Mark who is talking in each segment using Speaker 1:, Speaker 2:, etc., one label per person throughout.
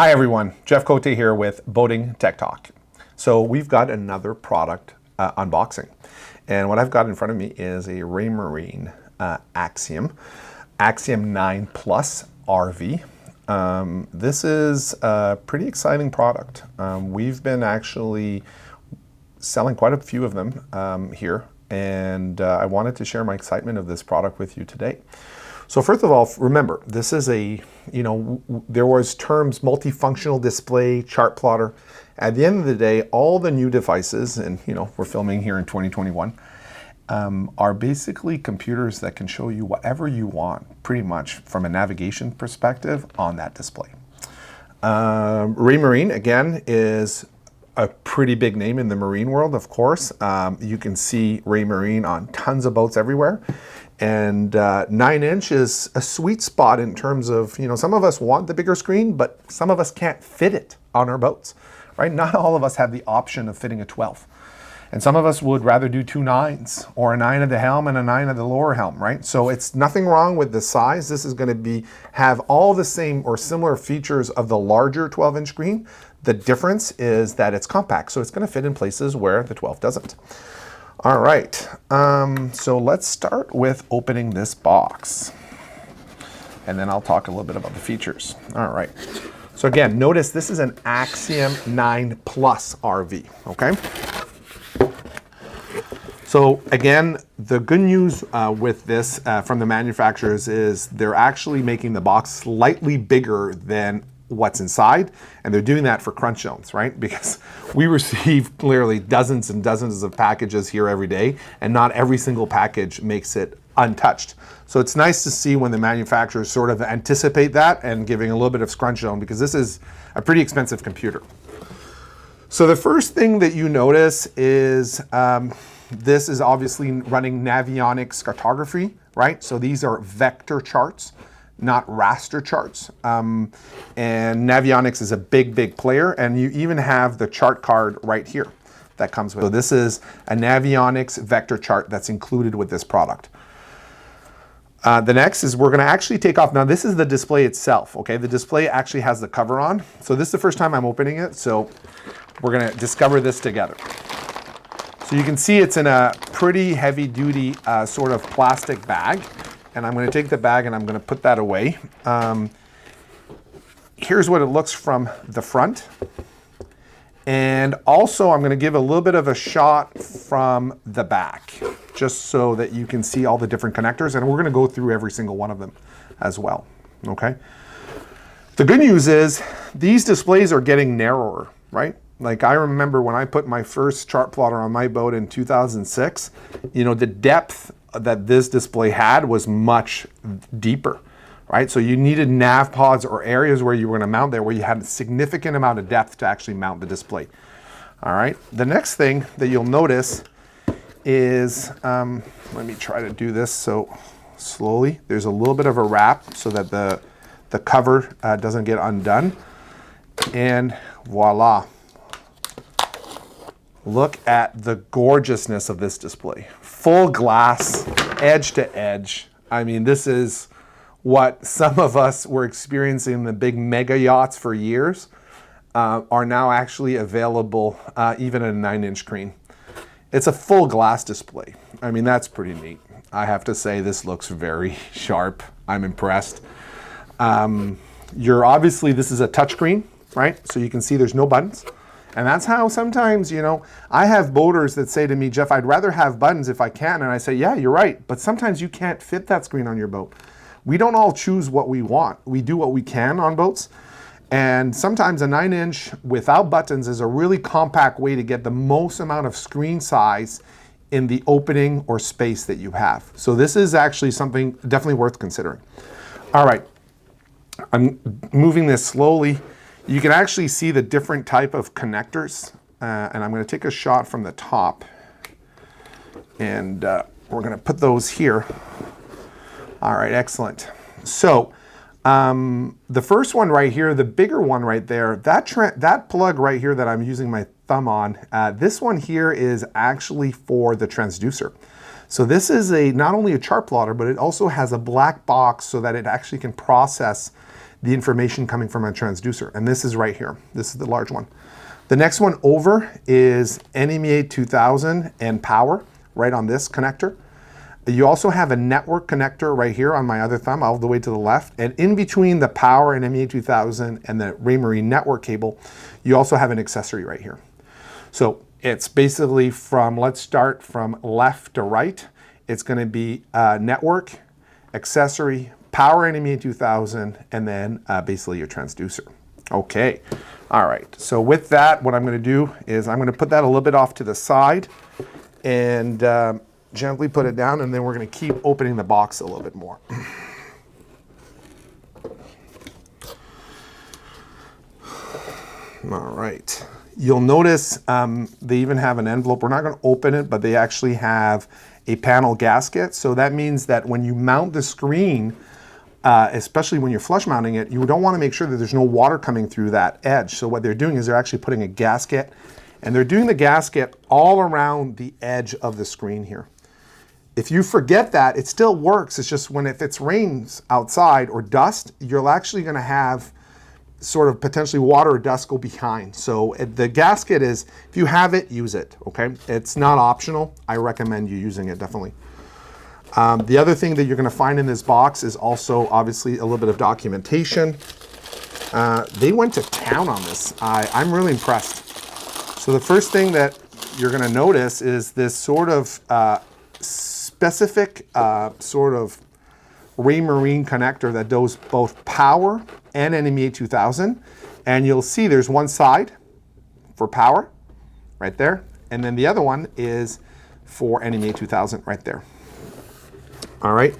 Speaker 1: Hi everyone, Jeff Cote here with Boating Tech Talk. So we've got another product unboxing. And what I've got in front of me is a Raymarine Axiom 9+RV. This is a pretty exciting product. We've been actually selling quite a few of them here, and I wanted to share my excitement of this product with you today. So first of all, remember, this is a, there was terms multifunctional display, chart plotter. At the end of the day, all the new devices, and we're filming here in 2021, are basically computers that can show you whatever you want, pretty much from a navigation perspective on that display. Raymarine, again, is a pretty big name in the marine world, of course. You can see Raymarine on tons of boats everywhere. And 9-inch is a sweet spot in terms of, some of us want the bigger screen, but some of us can't fit it on our boats, right? Not all of us have the option of fitting a 12. And some of us would rather do 2 9s, or a 9 at the helm and a 9 at the lower helm, right? So it's nothing wrong with the size. This is going to have all the same or similar features of the larger 12-inch screen. The difference is that it's compact, so it's going to fit in places where the 12 doesn't. All right, so let's start with opening this box, and then I'll talk a little bit about the features. All right, so again, notice this is an Axiom 9+RV, okay? So again, the good news with this from the manufacturers is they're actually making the box slightly bigger than what's inside, and they're doing that for crunch zones, right? Because we receive clearly dozens and dozens of packages here every day, and not every single package makes it untouched. So it's nice to see when the manufacturers sort of anticipate that and giving a little bit of crunch zone, because this is a pretty expensive computer. So the first thing that you notice is this is obviously running navionics cartography, right? So these are vector charts, not raster charts. And navionics is a big player, and you even have the chart card right here that comes with it. So this is a navionics vector chart that's included with this product. The next is we're going to actually take off. Now this is the display itself, okay? The display actually has the cover on. So this is the first time I'm opening it, so we're going to discover this together. So you can see it's in a pretty heavy duty sort of plastic bag. And I'm going to take the bag and I'm going to put that away. Here's what it looks from the front. And also I'm going to give a little bit of a shot from the back, just so that you can see all the different connectors. And we're going to go through every single one of them as well, okay? The good news is these displays are getting narrower, right? Like I remember when I put my first chart plotter on my boat in 2006, the depth that this display had was much deeper, right? So you needed nav pods or areas where you were going to mount there where you had a significant amount of depth to actually mount the display. All right, the next thing that you'll notice is, let me try to do this so slowly. There's a little bit of a wrap so that the cover doesn't get undone. And voila. Look at the gorgeousness of this display. Full glass, edge to edge. I mean, this is what some of us were experiencing in the big mega yachts for years, are now actually available even at a 9-inch screen. It's a full glass display. I mean, that's pretty neat. I have to say this looks very sharp. I'm impressed. Obviously, this is a touchscreen, right? So you can see there's no buttons. And that's how sometimes, I have boaters that say to me, Jeff, I'd rather have buttons if I can. And I say, yeah, you're right. But sometimes you can't fit that screen on your boat. We don't all choose what we want. We do what we can on boats. And sometimes a 9-inch without buttons is a really compact way to get the most amount of screen size in the opening or space that you have. So this is actually something definitely worth considering. All right, I'm moving this slowly. You can actually see the different type of connectors, and I'm going to take a shot from the top, and we're going to put those here. All right, excellent. So the first one right here, the bigger one right there, that plug right here that I'm using my thumb on, this one here is actually for the transducer. So this is not only a chart plotter, but it also has a black box so that it actually can process the information coming from a transducer. And this is right here. This is the large one. The next one over is NMEA 2000 and power right on this connector. You also have a network connector right here on my other thumb, all the way to the left. And in between the power and NMEA 2000 and the Raymarine network cable, you also have an accessory right here. So it's basically from, let's start from left to right. It's going to be network, accessory, power NMEA 2000, and then basically your transducer. Okay, all right. So with that, what I'm going to do is I'm going to put that a little bit off to the side and gently put it down, and then we're going to keep opening the box a little bit more. All right. You'll notice they even have an envelope. We're not going to open it, but they actually have a panel gasket. So that means that when you mount the screen, especially when you're flush mounting it, you don't want to make sure that there's no water coming through that edge. So what they're doing is they're actually putting a gasket, and they're doing the gasket all around the edge of the screen here. If you forget that, it still works. It's just if it's rains outside or dust, you're actually going to have sort of potentially water or dust go behind. So the gasket is, if you have it, use it, okay? It's not optional. I recommend you using it, definitely. The other thing that you're going to find in this box is also obviously a little bit of documentation. They went to town on this. I'm really impressed. So the first thing that you're going to notice is this sort of specific sort of Raymarine connector that does both power and NMEA 2000. And you'll see there's one side for power right there. And then the other one is for NMEA 2000 right there. All right.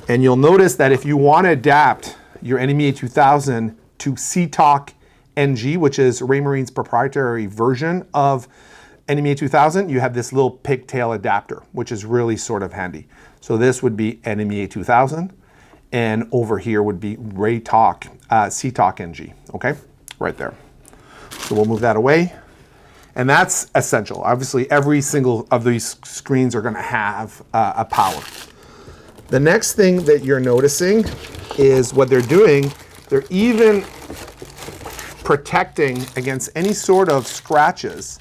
Speaker 1: And you'll notice that if you want to adapt your NMEA 2000 to CTOC NG, which is Raymarine's proprietary version of NMEA 2000, you have this little pigtail adapter, which is really sort of handy. So this would be NMEA 2000, and over here would be CTOC NG, okay? Right there. So we'll move that away. And that's essential. Obviously, every single of these screens are gonna have a power. The next thing that you're noticing is what they're doing, they're even protecting against any sort of scratches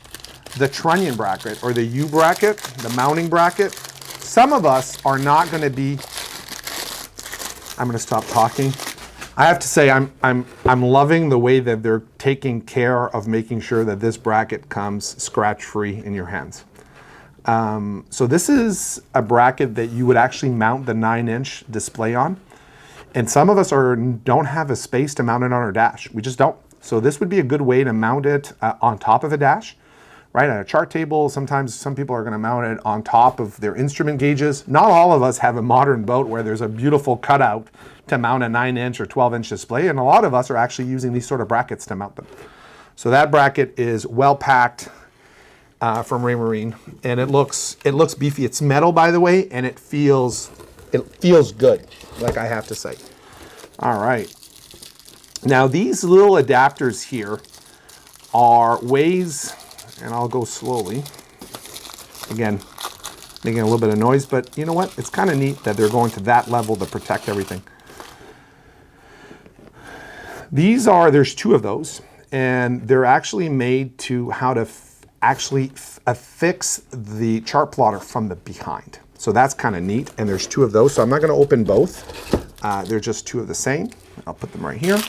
Speaker 1: the trunnion bracket or the U bracket, the mounting bracket. Some of us are not going to be, I'm going to stop talking. I have to say I'm loving the way that they're taking care of making sure that this bracket comes scratch-free in your hands. So this is a bracket that you would actually mount the 9-inch display on. And some of us don't have a space to mount it on our dash. We just don't. So this would be a good way to mount it on top of a dash, right? On a chart table, sometimes some people are going to mount it on top of their instrument gauges. Not all of us have a modern boat where there's a beautiful cutout to mount a 9-inch or 12-inch display, and a lot of us are actually using these sort of brackets to mount them. So that bracket is well packed from Raymarine, and it looks beefy. It's metal, by the way, and it feels good, like I have to say. All right. Now these little adapters here are ways, and I'll go slowly, again, making a little bit of noise, but you know what? It's kind of neat that they're going to that level to protect everything. There's two of those, and they're actually made to how to affix the chart plotter from the behind. So that's kind of neat, and there's two of those. So I'm not going to open both. They're just two of the same. I'll put them right here.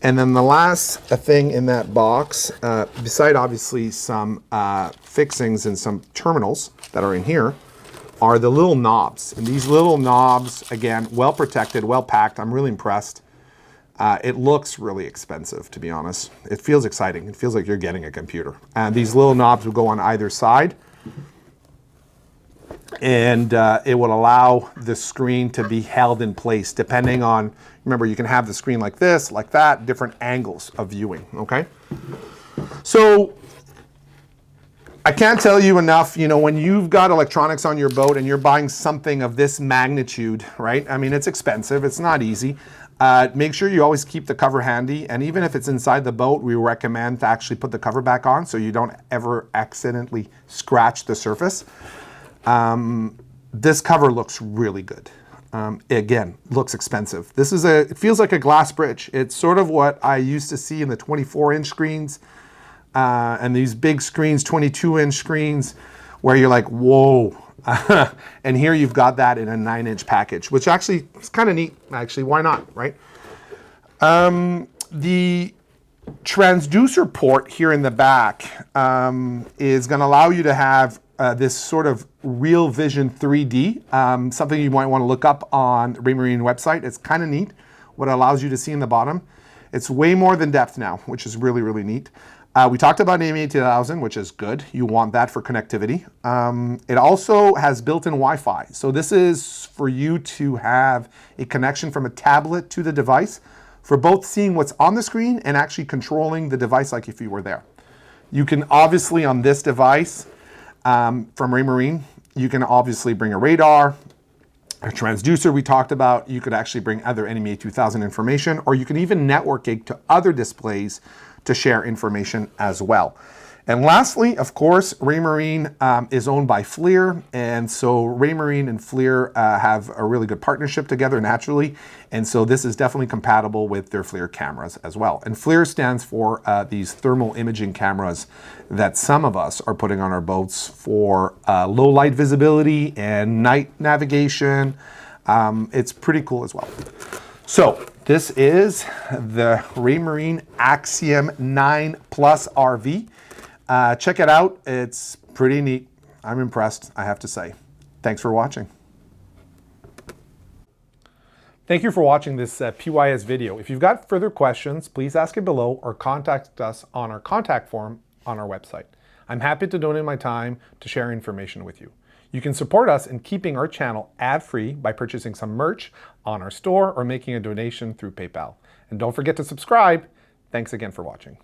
Speaker 1: And then the last thing in that box, beside obviously some fixings and some terminals that are in here, are the little knobs. And these little knobs, again, well protected, well packed. I'm really impressed. It looks really expensive, to be honest. It feels exciting. It feels like you're getting a computer. And these little knobs will go on either side. And it will allow the screen to be held in place depending on, remember, you can have the screen like this, like that, different angles of viewing, okay? So I can't tell you enough, you know, when you've got electronics on your boat and you're buying something of this magnitude, right? I mean, it's expensive, it's not easy. Make sure you always keep the cover handy, and even if it's inside the boat, we recommend to actually put the cover back on so you don't ever accidentally scratch the surface. This cover looks really good. Again, looks expensive. This is it feels like a glass bridge. It's sort of what I used to see in the 24-inch screens and these big screens, 22-inch screens, where you're like, whoa. And here you've got that in a 9-inch package, which actually is kind of neat. Actually, why not, right? The transducer port here in the back is going to allow you to have this sort of real vision 3D, something you might want to look up on the Raymarine website. It's kind of neat what it allows you to see in the bottom. It's way more than depth now, which is really, really neat. We talked about AM8000, which is good. You want that for connectivity. It also has built-in Wi-Fi. So this is for you to have a connection from a tablet to the device for both seeing what's on the screen and actually controlling the device like if you were there. You can obviously on this device from Raymarine, you can obviously bring a radar, a transducer we talked about. You could actually bring other NMEA 2000 information, or you can even network it to other displays to share information as well. And lastly, of course, Raymarine is owned by FLIR, and so Raymarine and FLIR have a really good partnership together naturally, and so this is definitely compatible with their FLIR cameras as well. And FLIR stands for these thermal imaging cameras that some of us are putting on our boats for low light visibility and night navigation. It's pretty cool as well. So this is the Raymarine Axiom 9+RV. Check it out. It's pretty neat. I'm impressed, I have to say. Thanks for watching. Thank you for watching this PYS video. If you've got further questions, please ask it below or contact us on our contact form on our website. I'm happy to donate my time to share information with you. You can support us in keeping our channel ad-free by purchasing some merch on our store or making a donation through PayPal. And don't forget to subscribe. Thanks again for watching.